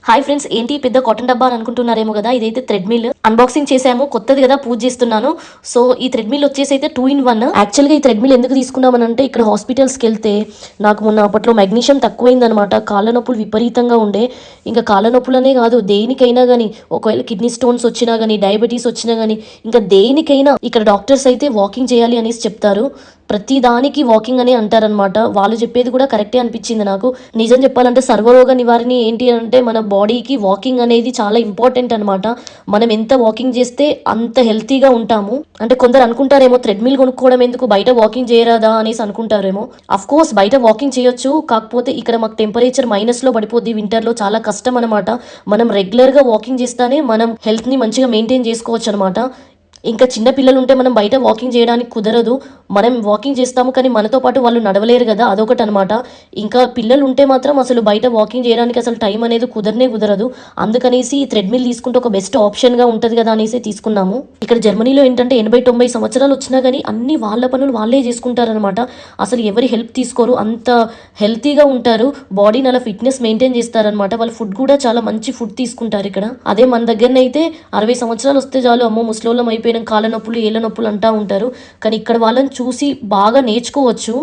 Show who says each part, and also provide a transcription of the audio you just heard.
Speaker 1: Hi friends, ఏంటి పెద్ద cotton డబ్బా అని అనుకుంటున్నారేమో కదా. ఇదైతే థ్రెడ్మిల్ అన్బాక్సింగ్ చేసాము, కొత్తది కదా, పూజ చేస్తున్నాను. సో ఈ థ్రెడ్మిల్ వచ్చేసి అయితే 2-in-1. యాక్చువల్గా ఈ థ్రెడ్మిల్ ఎందుకు తీసుకున్నామని అంటే, ఇక్కడ హాస్పిటల్స్కి వెళ్తే నాకు మొన్న అప్పట్లో మెగ్నీషియం తక్కువైందనమాట. కాళ్ళ నొప్పులు విపరీతంగా ఉండే. ఇంకా కాళ్ళ నొప్పులనే కాదు, దేనికైనా కానీ, ఒకవేళ కిడ్నీ స్టోన్స్ వచ్చినా కానీ, డయాబెటీస్ వచ్చినా కానీ, ఇంకా దేనికైనా ఇక్కడ డాక్టర్స్ అయితే వాకింగ్ చేయాలి అనేసి చెప్తారు. ప్రతి దానికి వాకింగ్ అని అంటారనమాట. వాళ్ళు చెప్పేది కూడా కరెక్టే అనిపించింది నాకు. నిజం చెప్పాలంటే సర్వరోగ నివారణ ఏంటి అంటే, మన బాడీకి వాకింగ్ అనేది చాలా ఇంపార్టెంట్ అనమాట. మనం ఎంత వాకింగ్ చేస్తే అంత హెల్తీగా ఉంటాము. అంటే కొందరు అనుకుంటారేమో, థ్రెడ్మిల్ కొనుక్కోవడం ఎందుకు, బయట వాకింగ్ చేయరాదా అనేసి అనుకుంటారేమో. అఫ్ కోర్స్ బయట వాకింగ్ చేయొచ్చు, కాకపోతే ఇక్కడ మాకు టెంపరేచర్ మైనస్లో పడిపోద్ది వింటర్లో, చాలా కష్టం అనమాట. మనం రెగ్యులర్గా వాకింగ్ చేస్తానే మనం హెల్త్ని మంచిగా మెయింటైన్ చేసుకోవచ్చు అనమాట. ఇంకా చిన్న పిల్లలు ఉంటే మనం బయట వాకింగ్ చేయడానికి కుదరదు. మనం వాకింగ్ చేస్తాము కానీ మనతో పాటు వాళ్ళు నడవలేరు కదా, అదొకటి అనమాట. ఇంకా పిల్లలు ఉంటే మాత్రం అసలు బయట వాకింగ్ చేయడానికి అసలు టైం అనేది కుదరదు. అందుకనేసి ఈ థ్రెడ్మిల్ తీసుకుంటే ఒక బెస్ట్ ఆప్షన్గా ఉంటుంది కదా అనేసి తీసుకున్నాము. ఇక్కడ జర్మనీలో ఏంటంటే 80-90 సంవత్సరాలు వచ్చినా కానీ అన్ని వాళ్ళ పనులు వాళ్ళే చేసుకుంటారనమాట. అసలు ఎవరి హెల్ప్ తీసుకోరు, అంత హెల్తీగా ఉంటారు. బాడీని అలా ఫిట్నెస్ మెయింటైన్ చేస్తారనమాట. వాళ్ళ ఫుడ్ కూడా చాలా మంచి ఫుడ్ తీసుకుంటారు ఇక్కడ. అదే మన దగ్గరనైతే 60 సంవత్సరాలు వస్తే చాలు, అమ్మో ముసలోళ్ళం అయిపోయినాం, కాళ్ళ నొప్పులు ఏళ్ళ నొప్పులు అంటూ ఉంటారు. కానీ ఇక్కడ వాళ్ళని చూసి బాగా నేర్చుకోవచ్చు.